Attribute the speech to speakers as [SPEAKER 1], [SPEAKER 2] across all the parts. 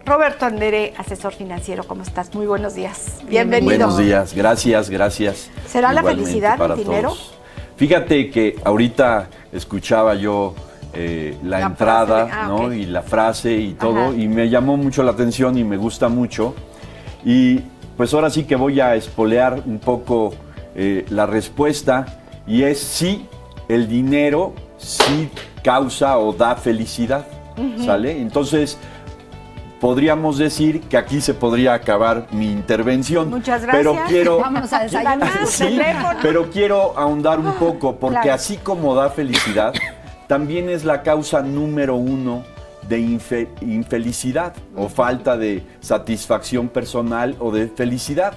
[SPEAKER 1] Roberto Andere, asesor financiero, ¿cómo estás? Muy buenos días. Bienvenido.
[SPEAKER 2] Buenos días, gracias.
[SPEAKER 1] ¿Será la
[SPEAKER 2] Igualmente
[SPEAKER 1] felicidad
[SPEAKER 2] para
[SPEAKER 1] el dinero?
[SPEAKER 2] todos. Fíjate que ahorita escuchaba yo la entrada,
[SPEAKER 1] frase,
[SPEAKER 2] ¿no?
[SPEAKER 1] ok.
[SPEAKER 2] Y la frase y todo,
[SPEAKER 1] Ajá.
[SPEAKER 2] y me llamó mucho la atención y me gusta mucho. Y pues ahora sí que voy a espolear un poco la respuesta, y es sí, el dinero sí causa o da felicidad, ¿sale? Entonces, podríamos decir que aquí se podría acabar mi intervención.
[SPEAKER 1] Muchas gracias.
[SPEAKER 2] Pero quiero,
[SPEAKER 3] Vámonos a desayunar.
[SPEAKER 2] sí, pero quiero ahondar un poco, porque
[SPEAKER 1] Claro.
[SPEAKER 2] así como da felicidad, también es la causa número uno de infelicidad o falta de satisfacción personal o de felicidad.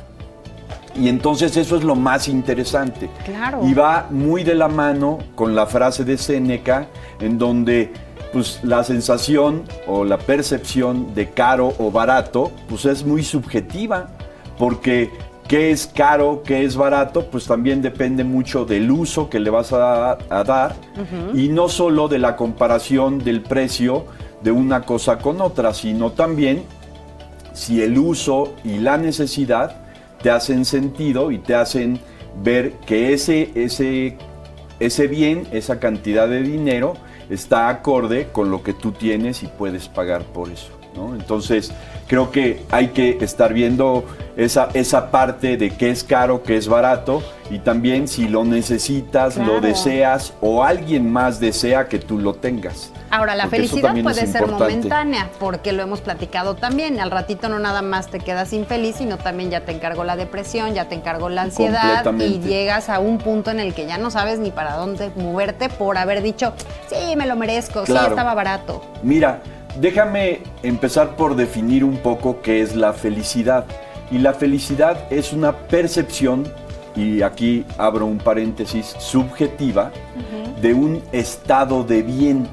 [SPEAKER 2] Y entonces eso es lo más interesante.
[SPEAKER 3] Claro.
[SPEAKER 2] Y va muy de la mano con la frase de Séneca, en donde pues la sensación o la percepción de caro o barato pues es muy subjetiva, porque qué es caro, qué es barato, pues también depende mucho del uso que le vas a dar, y no solo de la comparación del precio de una cosa con otra, sino también si el uso y la necesidad te hacen sentido y te hacen ver que ese bien, esa cantidad de dinero, está acorde con lo que tú tienes y puedes pagar por eso, ¿no? Entonces, creo que hay que estar viendo esa parte de qué es caro, qué es barato, y también si lo necesitas,
[SPEAKER 3] Claro.
[SPEAKER 2] lo deseas o alguien más desea que tú lo tengas.
[SPEAKER 3] Ahora, la
[SPEAKER 2] Porque eso
[SPEAKER 3] felicidad
[SPEAKER 2] también es
[SPEAKER 3] puede ser
[SPEAKER 2] importante.
[SPEAKER 3] momentánea, porque lo hemos platicado también. Al ratito no nada más te quedas infeliz, sino también ya te encargó la depresión, ya te encargó la ansiedad, y
[SPEAKER 2] Completamente.
[SPEAKER 3] llegas a un punto en el que ya no sabes ni para dónde moverte por haber dicho, sí, me lo merezco, sí,
[SPEAKER 2] Claro.
[SPEAKER 3] estaba barato.
[SPEAKER 2] Mira, déjame empezar por definir un poco qué es la felicidad. Y la felicidad es una percepción, y aquí abro un paréntesis, subjetiva, de un estado de bien.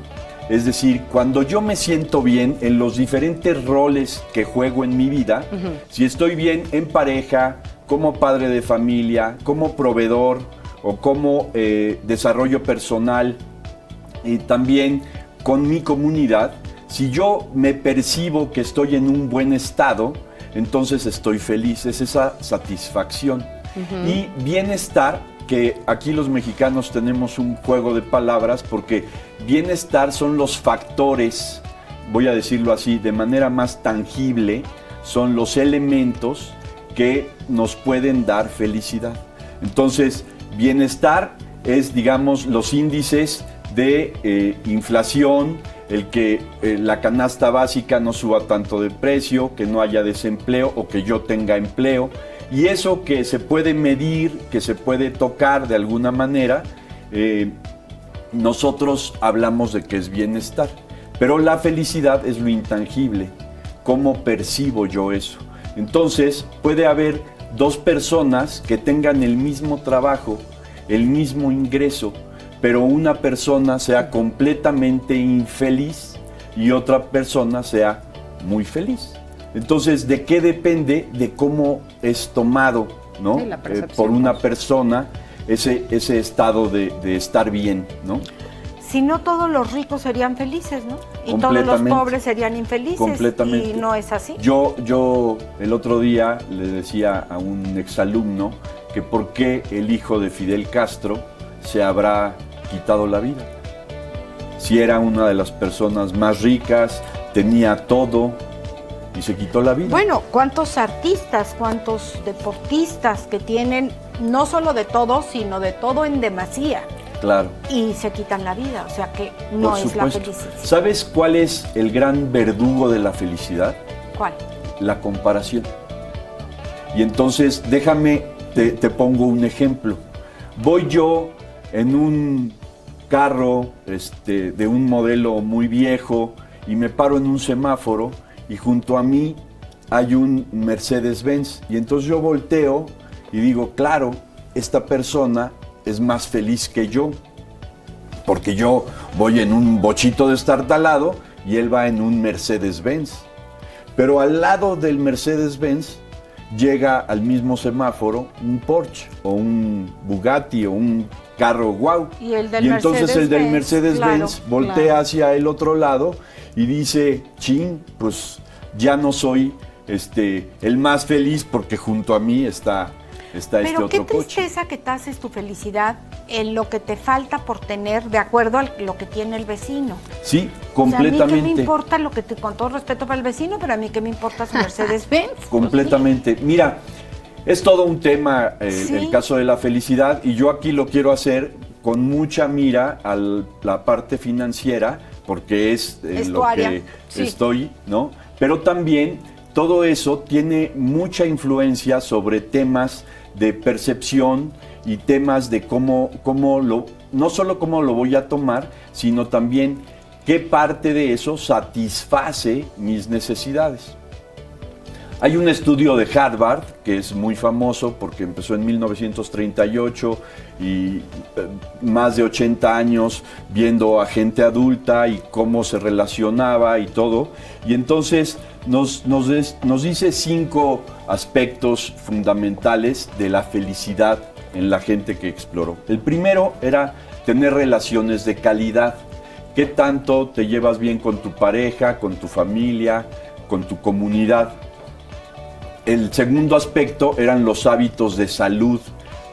[SPEAKER 2] Es decir, cuando yo me siento bien en los diferentes roles que juego en mi vida, si estoy bien en pareja, como padre de familia, como proveedor o como desarrollo personal, y también con mi comunidad, si yo me percibo que estoy en un buen estado, entonces estoy feliz, es esa satisfacción. Y bienestar, que aquí los mexicanos tenemos un juego de palabras, porque bienestar son los factores, voy a decirlo así, de manera más tangible, son los elementos que nos pueden dar felicidad. Entonces, bienestar es, digamos, los índices de inflación, el que la canasta básica no suba tanto de precio, que no haya desempleo o que yo tenga empleo. Y eso que se puede medir, que se puede tocar de alguna manera, nosotros hablamos de que es bienestar. Pero la felicidad es lo intangible, cómo percibo yo eso. Entonces, puede haber dos personas que tengan el mismo trabajo, el mismo ingreso, pero una persona sea completamente infeliz y otra persona sea muy feliz. Entonces, ¿de qué depende? De cómo es tomado, ¿no?
[SPEAKER 3] Sí, la percepción,
[SPEAKER 2] por una
[SPEAKER 3] pues.
[SPEAKER 2] persona ese estado de estar bien, ¿no?
[SPEAKER 1] Si no, todos los ricos serían felices, ¿no? Y todos los
[SPEAKER 2] Completamente.
[SPEAKER 1] pobres serían infelices.
[SPEAKER 2] Completamente.
[SPEAKER 1] Y no es así.
[SPEAKER 2] Yo el otro día le decía a un exalumno que por qué el hijo de Fidel Castro se habrá quitado la vida. Si era una de las personas más ricas, tenía todo y se quitó la vida.
[SPEAKER 1] Bueno, ¿cuántos artistas, cuántos deportistas que tienen no solo de todo, sino de todo en demasía?
[SPEAKER 2] Claro.
[SPEAKER 1] Y se quitan la vida, o sea que no
[SPEAKER 2] Por
[SPEAKER 1] es la
[SPEAKER 2] supuesto.
[SPEAKER 1] felicidad.
[SPEAKER 2] ¿Sabes cuál es el gran verdugo de la felicidad?
[SPEAKER 1] ¿Cuál?
[SPEAKER 2] La comparación. Y entonces, déjame, te pongo un ejemplo. Voy yo en un carro de un modelo muy viejo y me paro en un semáforo y junto a mí hay un Mercedes-Benz. Y entonces yo volteo y digo, claro, esta persona es más feliz que yo, porque yo voy en un bochito destartalado y él va en un Mercedes-Benz. Pero al lado del Mercedes-Benz llega al mismo semáforo un Porsche o un Bugatti o un carro guau.
[SPEAKER 1] Y el del
[SPEAKER 2] entonces el del
[SPEAKER 1] Mercedes-Benz,
[SPEAKER 2] Mercedes-Benz
[SPEAKER 1] claro,
[SPEAKER 2] voltea
[SPEAKER 3] claro.
[SPEAKER 2] hacia el otro lado y dice, chin, pues ya no soy el más feliz porque junto a mí está
[SPEAKER 1] Pero
[SPEAKER 2] este
[SPEAKER 1] qué
[SPEAKER 2] otro coche.
[SPEAKER 1] tristeza que tases tu felicidad en lo que te falta por tener de acuerdo a lo que tiene el vecino.
[SPEAKER 2] Sí,
[SPEAKER 1] O sea, a mí qué me
[SPEAKER 2] completamente.
[SPEAKER 1] importa lo que con todo respeto para el vecino, pero a mí qué me importa su Mercedes-Benz.
[SPEAKER 2] Completamente. Mira, es todo un tema
[SPEAKER 1] Sí.
[SPEAKER 2] el caso de la felicidad y yo aquí lo quiero hacer con mucha mira a la parte financiera porque es
[SPEAKER 1] Es
[SPEAKER 2] lo
[SPEAKER 1] tu área,
[SPEAKER 2] que
[SPEAKER 1] sí.
[SPEAKER 2] estoy, ¿no? Pero también todo eso tiene mucha influencia sobre temas de percepción y temas de no solo cómo lo voy a tomar, sino también qué parte de eso satisface mis necesidades. Hay un estudio de Harvard que es muy famoso porque empezó en 1938 y más de 80 años viendo a gente adulta y cómo se relacionaba y todo. Y entonces nos dice 5 aspectos fundamentales de la felicidad en la gente que exploró. El primero era tener relaciones de calidad. ¿Qué tanto te llevas bien con tu pareja, con tu familia, con tu comunidad? El segundo aspecto eran los hábitos de salud,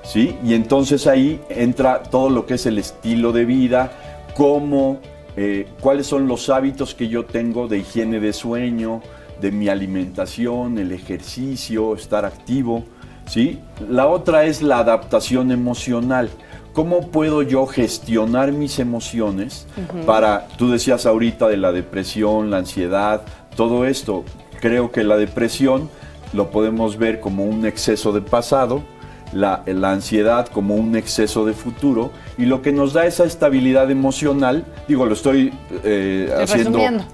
[SPEAKER 2] ¿sí? Y entonces ahí entra todo lo que es el estilo de vida, cuáles son los hábitos que yo tengo de higiene de sueño, de mi alimentación, el ejercicio, estar activo, ¿sí? La otra es la adaptación emocional. ¿Cómo puedo yo gestionar mis emociones para, tú decías ahorita de la depresión, la ansiedad, todo esto? Creo que la depresión lo podemos ver como un exceso de pasado, la ansiedad como un exceso de futuro, y lo que nos da esa estabilidad emocional, digo, lo estoy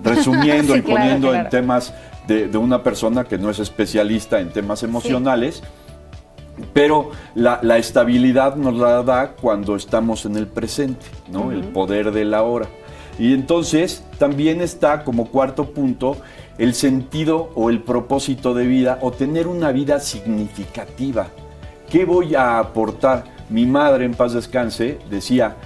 [SPEAKER 2] resumiendo
[SPEAKER 3] Sí,
[SPEAKER 2] y poniendo
[SPEAKER 3] claro.
[SPEAKER 2] en temas de una persona que no es especialista en temas emocionales, pero la estabilidad nos la da cuando estamos en el presente, ¿no? El poder de la hora. Y entonces también está como cuarto punto el sentido o el propósito de vida o tener una vida significativa. ¿Qué voy a aportar? Mi madre, en paz descanse, decía,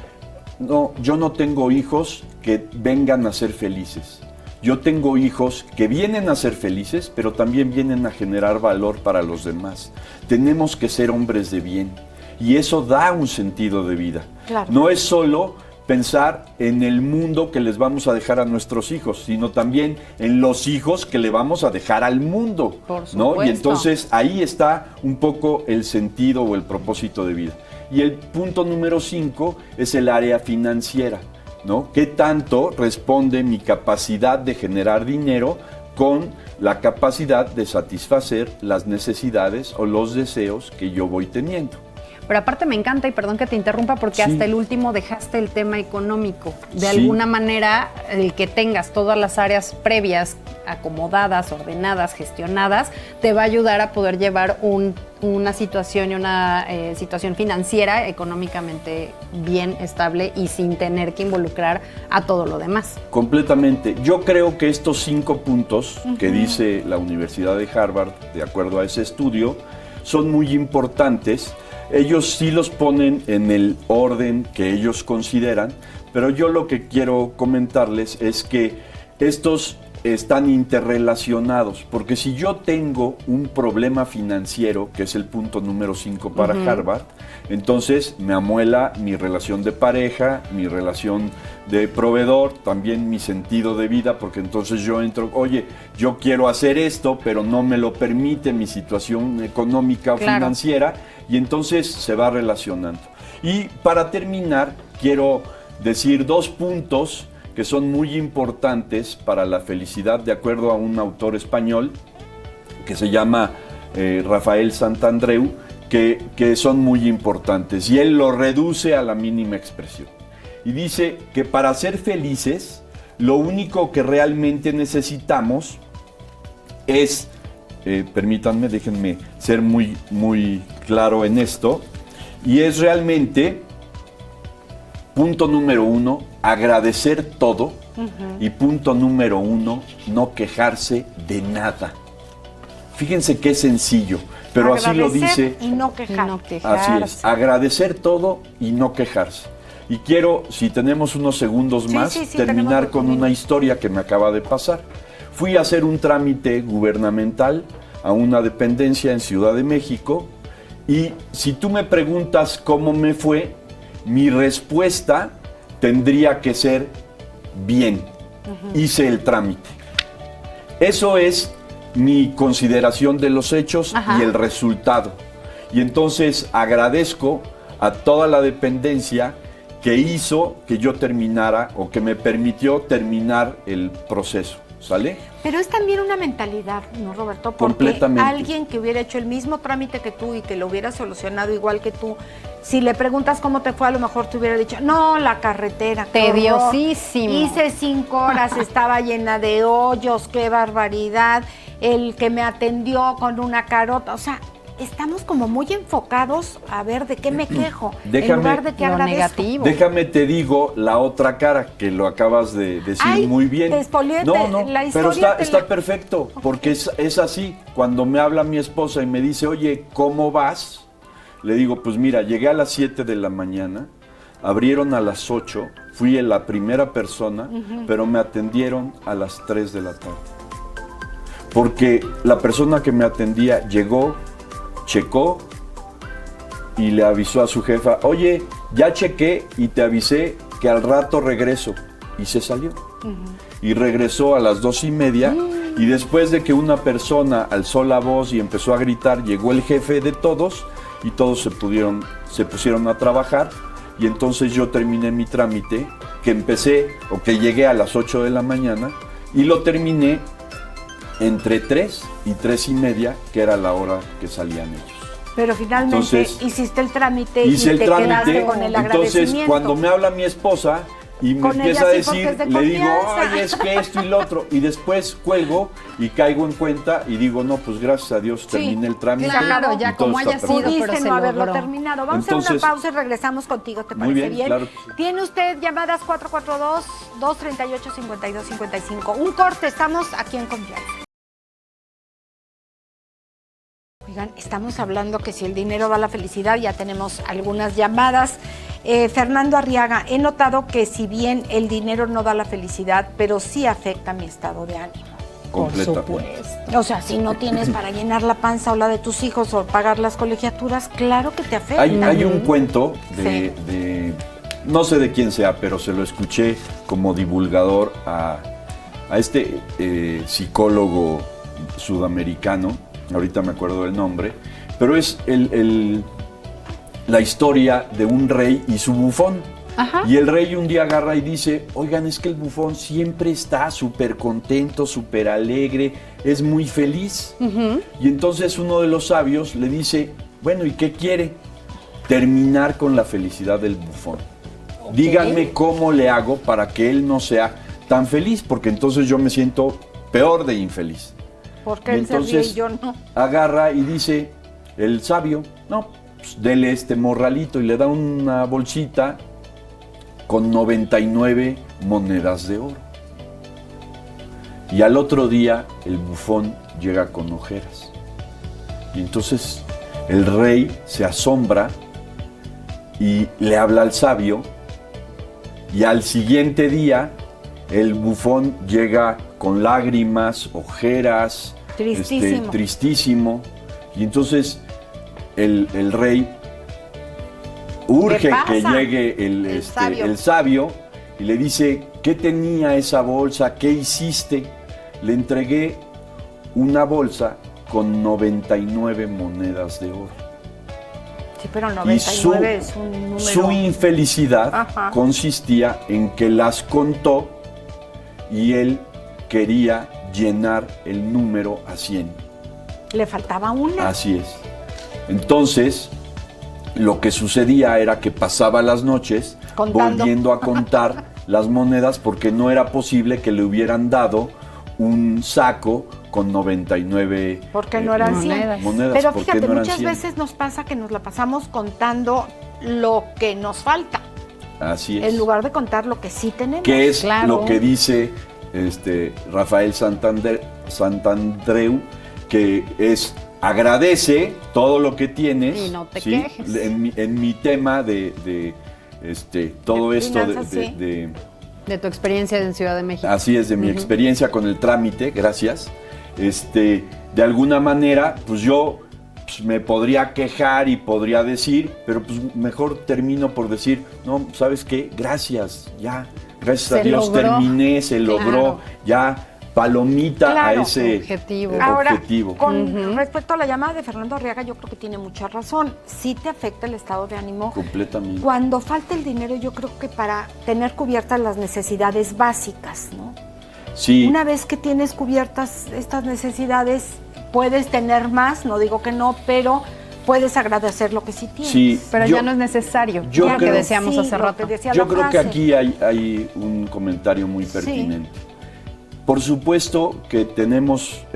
[SPEAKER 2] no, yo no tengo hijos que vengan a ser felices. Yo tengo hijos que vienen a ser felices, pero también vienen a generar valor para los demás. Tenemos que ser hombres de bien y eso da un sentido de vida.
[SPEAKER 1] Claro.
[SPEAKER 2] No es solo pensar en el mundo que les vamos a dejar a nuestros hijos, sino también en los hijos que le vamos a dejar al mundo,
[SPEAKER 3] Por
[SPEAKER 2] ¿no?
[SPEAKER 3] supuesto.
[SPEAKER 2] Y entonces ahí está un poco el sentido o el propósito de vida. Y el punto número 5 es el área financiera, ¿no? ¿Qué tanto responde mi capacidad de generar dinero con la capacidad de satisfacer las necesidades o los deseos que yo voy teniendo?
[SPEAKER 3] Pero aparte me encanta, y perdón que te interrumpa, porque
[SPEAKER 2] Sí.
[SPEAKER 3] hasta el último dejaste el tema económico. De
[SPEAKER 2] Sí.
[SPEAKER 3] alguna manera, el que tengas todas las áreas previas acomodadas, ordenadas, gestionadas, te va a ayudar a poder llevar una situación y una situación financiera económicamente bien estable y sin tener que involucrar a todo lo demás.
[SPEAKER 2] Completamente. Yo creo que estos 5 puntos que dice la Universidad de Harvard, de acuerdo a ese estudio, son muy importantes. Ellos sí los ponen en el orden que ellos consideran, pero yo lo que quiero comentarles es que estos están interrelacionados, porque si yo tengo un problema financiero, que es el punto número 5 para Harvard, entonces me amuela mi relación de pareja, mi relación de proveedor, también mi sentido de vida, porque entonces yo entro, oye, yo quiero hacer esto, pero no me lo permite mi situación económica o
[SPEAKER 3] Claro.
[SPEAKER 2] financiera, y entonces se va relacionando. Y para terminar, quiero decir 2 puntos que son muy importantes para la felicidad, de acuerdo a un autor español que se llama Rafael Santandreu, que son muy importantes. Y él lo reduce a la mínima expresión. Y dice que para ser felices, lo único que realmente necesitamos es, permítanme, déjenme ser muy, muy claro en esto, y es realmente, punto número 1, agradecer todo, y punto número 1, no quejarse de nada. Fíjense qué sencillo, pero así lo
[SPEAKER 1] Agradecer
[SPEAKER 2] dice.
[SPEAKER 1] y no quejar.
[SPEAKER 3] No
[SPEAKER 2] Así
[SPEAKER 3] quejarse.
[SPEAKER 2] es, agradecer todo y no quejarse. Y quiero, si tenemos unos segundos
[SPEAKER 1] Sí,
[SPEAKER 2] más,
[SPEAKER 1] sí, sí,
[SPEAKER 2] terminar
[SPEAKER 1] tenemos
[SPEAKER 2] con
[SPEAKER 1] minutos.
[SPEAKER 2] una historia que me acaba de pasar. fui a hacer un trámite gubernamental a una dependencia en Ciudad de México y si tú me preguntas cómo me fue, mi respuesta tendría que ser bien. Hice el trámite. Eso es mi consideración de los hechos y el resultado. Y entonces agradezco a toda la dependencia que hizo que yo terminara o que me permitió terminar el proceso, ¿sale?
[SPEAKER 1] Pero es también una mentalidad, ¿no, Roberto? Porque
[SPEAKER 2] Completamente.
[SPEAKER 1] alguien que hubiera hecho el mismo trámite que tú y que lo hubiera solucionado igual que tú, si le preguntas cómo te fue, a lo mejor te hubiera dicho, no, la carretera, qué horror.
[SPEAKER 3] Tediosísimo.
[SPEAKER 1] Hice 5 horas, estaba llena de hoyos, qué barbaridad. El que me atendió con una carota, o sea, estamos como muy enfocados a ver de qué me quejo, en lugar de qué
[SPEAKER 3] lo
[SPEAKER 1] agradezco.
[SPEAKER 3] negativo.
[SPEAKER 2] Déjame te digo la otra cara, que lo acabas de decir
[SPEAKER 1] Ay,
[SPEAKER 2] muy bien.
[SPEAKER 1] te spoileé,
[SPEAKER 2] No,
[SPEAKER 1] la
[SPEAKER 2] pero
[SPEAKER 1] historia
[SPEAKER 2] está perfecto, porque es así. Cuando me habla mi esposa y me dice, oye, ¿cómo vas? Le digo, pues mira, llegué a las 7 de la mañana, abrieron a las 8, fui la primera persona, pero me atendieron a las 3 de la tarde. Porque la persona que me atendía llegó, checó y le avisó a su jefa, oye, ya chequé y te avisé que al rato regreso. Y se salió. Y regresó a las 2:30 y después de que una persona alzó la voz y empezó a gritar, llegó el jefe de todos y todos se pusieron a trabajar y entonces yo terminé mi trámite, que llegué a las 8 de la mañana y lo terminé entre 3 y 3:30, que era la hora que salían ellos.
[SPEAKER 1] Pero finalmente
[SPEAKER 2] Entonces,
[SPEAKER 1] hiciste el trámite
[SPEAKER 2] hice
[SPEAKER 1] y
[SPEAKER 2] el
[SPEAKER 1] te
[SPEAKER 2] trámite,
[SPEAKER 1] quedaste con el agradecimiento.
[SPEAKER 2] entonces cuando me habla mi esposa y me
[SPEAKER 1] Con
[SPEAKER 2] empieza a
[SPEAKER 1] ella sí, porque
[SPEAKER 2] decir,
[SPEAKER 1] es de
[SPEAKER 2] le digo,
[SPEAKER 1] confianza.
[SPEAKER 2] ay, es que esto y lo otro, y después cuelgo y caigo en cuenta y digo, no, pues gracias a Dios terminé el trámite.
[SPEAKER 3] Claro, ya
[SPEAKER 2] y todo
[SPEAKER 3] como
[SPEAKER 2] está
[SPEAKER 3] haya
[SPEAKER 2] perfecto.
[SPEAKER 3] sido, pero
[SPEAKER 1] Pudiste
[SPEAKER 3] se
[SPEAKER 1] no haberlo
[SPEAKER 3] logró.
[SPEAKER 1] terminado. Vamos a
[SPEAKER 2] Entonces,
[SPEAKER 1] hacer una pausa y regresamos contigo, ¿te
[SPEAKER 2] muy
[SPEAKER 1] parece
[SPEAKER 2] bien, claro.
[SPEAKER 1] Tiene usted llamadas 442-238-5255. Un corte, estamos aquí en Confianza. Oigan, estamos hablando que si el dinero da la felicidad, ya tenemos algunas llamadas. Fernando Arriaga, he notado que si bien el dinero no da la felicidad, pero sí afecta mi estado de ánimo.
[SPEAKER 2] Completamente.
[SPEAKER 1] O sea, si no tienes para llenar la panza o la de tus hijos o pagar las colegiaturas, claro que te afecta.
[SPEAKER 2] Hay un cuento de no sé de quién sea, pero se lo escuché como divulgador a este psicólogo sudamericano, ahorita me acuerdo del nombre, pero es la historia de un rey y su bufón.
[SPEAKER 3] Ajá.
[SPEAKER 2] Y el rey un día agarra y dice, oigan, es que el bufón siempre está súper contento, súper alegre, es muy feliz. Y entonces uno de los sabios le dice, bueno, ¿y qué quiere? Terminar con la felicidad del bufón. Díganme cómo le hago para que él no sea tan feliz, porque entonces yo me siento peor de infeliz.
[SPEAKER 1] Porque
[SPEAKER 2] Y
[SPEAKER 1] él se ríe y
[SPEAKER 2] entonces
[SPEAKER 1] yo no.
[SPEAKER 2] agarra y dice, el sabio, no, pues dele este morralito y le da una bolsita con 99 monedas de oro. Y al otro día el bufón llega con ojeras. Y entonces el rey se asombra y le habla al sabio. Y al siguiente día el bufón llega con lágrimas, ojeras,
[SPEAKER 1] Tristísimo.
[SPEAKER 2] tristísimo. Y entonces el rey urge
[SPEAKER 1] ¿Qué pasa?
[SPEAKER 2] que llegue el sabio y le dice, ¿qué tenía esa bolsa? ¿Qué hiciste? Le entregué una bolsa con 99 monedas de oro.
[SPEAKER 1] Sí, pero
[SPEAKER 2] Y
[SPEAKER 1] 99 es un número.
[SPEAKER 2] su infelicidad
[SPEAKER 1] Ajá.
[SPEAKER 2] consistía en que las contó y él quería llenar el número a 100.
[SPEAKER 1] Le faltaba una.
[SPEAKER 2] Así es. Entonces, lo que sucedía era que pasaba las noches
[SPEAKER 1] Contando.
[SPEAKER 2] volviendo a contar las monedas porque no era posible que le hubieran dado un saco con 99
[SPEAKER 1] Porque no eran 100.
[SPEAKER 2] monedas.
[SPEAKER 1] Pero
[SPEAKER 2] porque
[SPEAKER 1] fíjate,
[SPEAKER 2] no eran
[SPEAKER 1] muchas
[SPEAKER 2] 100.
[SPEAKER 1] veces nos pasa que nos la pasamos contando lo que nos falta,
[SPEAKER 2] Así es.
[SPEAKER 1] en lugar de contar lo que sí tenemos.
[SPEAKER 2] Que es
[SPEAKER 3] Claro.
[SPEAKER 2] lo que dice Rafael Santandreu, que es agradece todo lo que tienes.
[SPEAKER 3] Y no te
[SPEAKER 2] ¿sí?
[SPEAKER 3] quejes.
[SPEAKER 2] En mi tema de todo
[SPEAKER 1] De
[SPEAKER 2] esto
[SPEAKER 1] finanzas, sí.
[SPEAKER 3] De tu experiencia en Ciudad de México.
[SPEAKER 2] Así es, de mi experiencia con el trámite, gracias. De alguna manera, pues yo me podría quejar y podría decir, pero pues mejor termino por decir, no, ¿sabes qué? Gracias, ya, gracias a Dios terminé, se logró, ya, palomita a ese
[SPEAKER 3] objetivo.
[SPEAKER 1] Ahora,
[SPEAKER 2] objetivo.
[SPEAKER 1] con respecto a la llamada de Fernando Arriaga, yo creo que tiene mucha razón. Sí te afecta el estado de ánimo.
[SPEAKER 2] Completamente.
[SPEAKER 1] Cuando falta el dinero, yo creo que para tener cubiertas las necesidades básicas, ¿no?
[SPEAKER 2] Sí.
[SPEAKER 1] Una vez que tienes cubiertas estas necesidades, puedes tener más, no digo que no, pero puedes agradecer lo que sí tienes.
[SPEAKER 2] Sí,
[SPEAKER 3] Pero ya no es necesario,
[SPEAKER 2] yo
[SPEAKER 3] lo que
[SPEAKER 2] creo-
[SPEAKER 3] decíamos
[SPEAKER 1] Sí,
[SPEAKER 3] hace
[SPEAKER 1] lo
[SPEAKER 3] rato.
[SPEAKER 1] que decía
[SPEAKER 2] Yo
[SPEAKER 1] la
[SPEAKER 2] creo que
[SPEAKER 1] frase.
[SPEAKER 2] aquí hay un comentario muy pertinente. Por supuesto que tenemos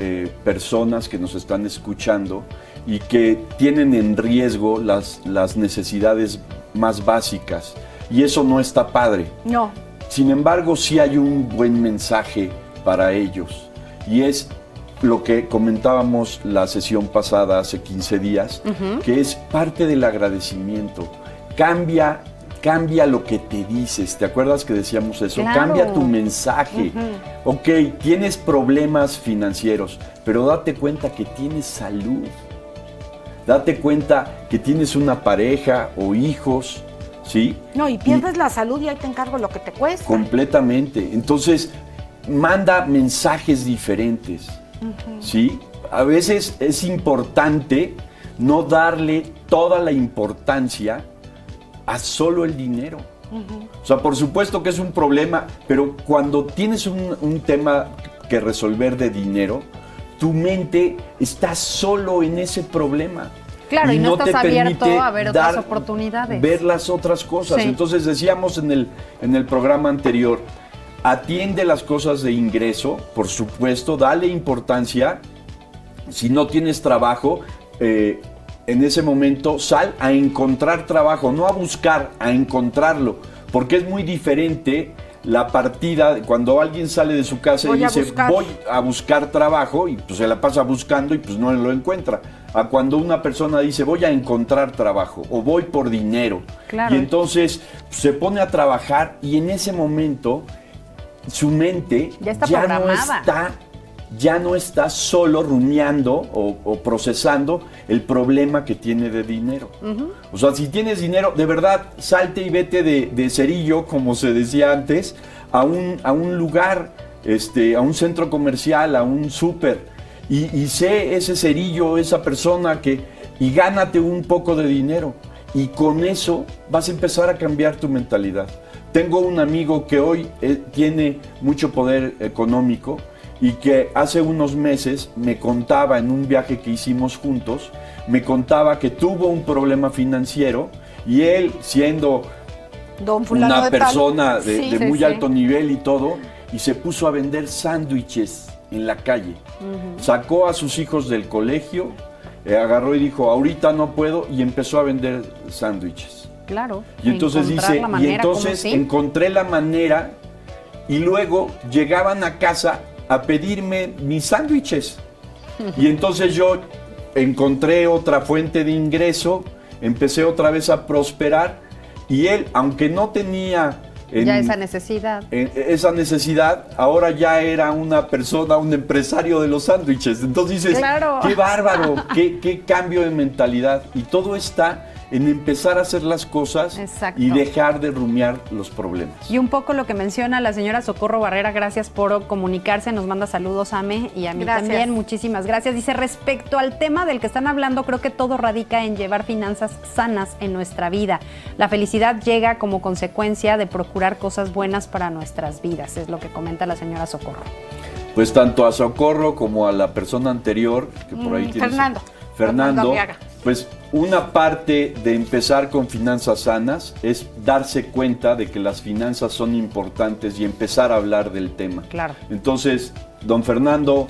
[SPEAKER 2] personas que nos están escuchando y que tienen en riesgo las necesidades más básicas, y eso no está padre.
[SPEAKER 1] No.
[SPEAKER 2] Sin embargo, sí hay un buen mensaje para ellos, y es lo que comentábamos la sesión pasada hace 15 días, que es parte del agradecimiento. Cambia lo que te dices. ¿Te acuerdas que decíamos eso?
[SPEAKER 3] Claro.
[SPEAKER 2] Cambia tu mensaje. Ok, tienes problemas financieros, pero date cuenta que tienes salud. Date cuenta que tienes una pareja o hijos, ¿sí?
[SPEAKER 1] No, y pierdes la salud y ahí te encargo lo que te cuesta.
[SPEAKER 2] Completamente. Entonces, manda mensajes diferentes, ¿sí? A veces es importante no darle toda la importancia a solo el dinero. O sea, por supuesto que es un problema, pero cuando tienes un tema que resolver de dinero, tu mente está solo en ese problema.
[SPEAKER 3] Claro, y no
[SPEAKER 2] te
[SPEAKER 3] estás abierto
[SPEAKER 2] permite
[SPEAKER 3] a ver otras oportunidades.
[SPEAKER 2] Ver las otras cosas.
[SPEAKER 3] Sí.
[SPEAKER 2] Entonces decíamos en el programa anterior, atiende las cosas de ingreso, por supuesto, dale importancia. Si no tienes trabajo, en ese momento sal a encontrar trabajo, no a buscar, a encontrarlo, porque es muy diferente la partida cuando alguien sale de su casa y dice voy a buscar trabajo y pues se la pasa buscando y pues no lo encuentra, a cuando una persona dice voy a encontrar trabajo o voy por dinero.
[SPEAKER 3] Claro.
[SPEAKER 2] Y entonces se pone a trabajar y en ese momento su mente ya no está solo rumiando o procesando el problema que tiene de dinero. O sea, si tienes dinero, de verdad, salte y vete de cerillo, como se decía antes, a un lugar, a un centro comercial, a un súper, y sé ese cerillo, esa persona y gánate un poco de dinero. Y con eso vas a empezar a cambiar tu mentalidad. Tengo un amigo que hoy tiene mucho poder económico, y que hace unos meses me contaba en un viaje que hicimos juntos, me contaba que tuvo un problema financiero y él, siendo una persona de muy alto nivel y todo, y se puso a vender sándwiches en la calle. Sacó a sus hijos del colegio, agarró y dijo, ahorita no puedo, y empezó a vender sándwiches.
[SPEAKER 3] Claro.
[SPEAKER 2] Y entonces dice, encontré la manera, y luego llegaban a casa a pedirme mis sándwiches. Y entonces yo encontré otra fuente de ingreso, empecé otra vez a prosperar, y él, aunque no tenía
[SPEAKER 3] esa
[SPEAKER 2] necesidad, ahora ya era una persona, un empresario de los sándwiches. Entonces dices, qué bárbaro, qué cambio de mentalidad. Y todo está en empezar a hacer las cosas y dejar de rumiar los problemas.
[SPEAKER 3] Y un poco lo que menciona la señora Socorro Barrera, gracias por comunicarse, nos manda saludos a Ame y a mí también, muchísimas gracias. Dice, respecto al tema del que están hablando, creo que todo radica en llevar finanzas sanas en nuestra vida. La felicidad llega como consecuencia de procurar cosas buenas para nuestras vidas, es lo que comenta la señora Socorro.
[SPEAKER 2] Pues tanto a Socorro como a la persona anterior, que por ahí tienes... Fernando, pues una parte de empezar con finanzas sanas es darse cuenta de que las finanzas son importantes y empezar a hablar del tema.
[SPEAKER 3] Claro.
[SPEAKER 2] Entonces, don Fernando,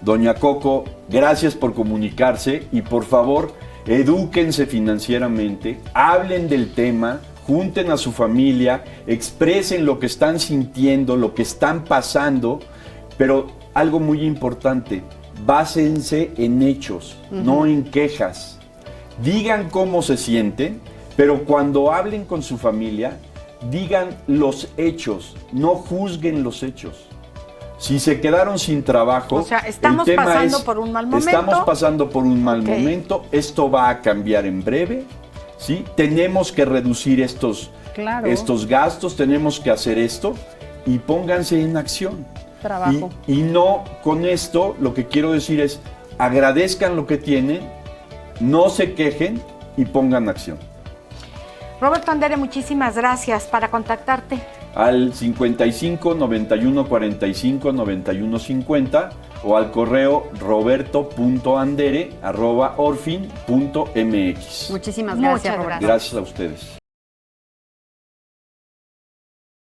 [SPEAKER 2] doña Coco, gracias por comunicarse y por favor, edúquense financieramente, hablen del tema, junten a su familia, expresen lo que están sintiendo, lo que están pasando, pero algo muy importante, básense en hechos, no en quejas. Digan cómo se sienten, pero cuando hablen con su familia, digan los hechos, no juzguen los hechos. Si se quedaron sin trabajo,
[SPEAKER 1] O sea, estamos
[SPEAKER 2] el tema
[SPEAKER 1] pasando
[SPEAKER 2] es,
[SPEAKER 1] por un mal momento.
[SPEAKER 2] Estamos pasando por un mal
[SPEAKER 1] Ok.
[SPEAKER 2] momento, esto va a cambiar en breve, ¿sí? Tenemos que reducir estos gastos, tenemos que hacer esto y pónganse en acción.
[SPEAKER 3] Trabajo.
[SPEAKER 2] Y no con esto, lo que quiero decir es, agradezcan lo que tienen, no se quejen y pongan acción.
[SPEAKER 1] Roberto Andere, muchísimas gracias. Para contactarte.
[SPEAKER 2] Al 55 91 45 91 50 o al correo roberto.andere@orfin.mx.
[SPEAKER 3] Muchísimas
[SPEAKER 1] Muchas
[SPEAKER 3] gracias, Roberto.
[SPEAKER 2] Gracias a ustedes.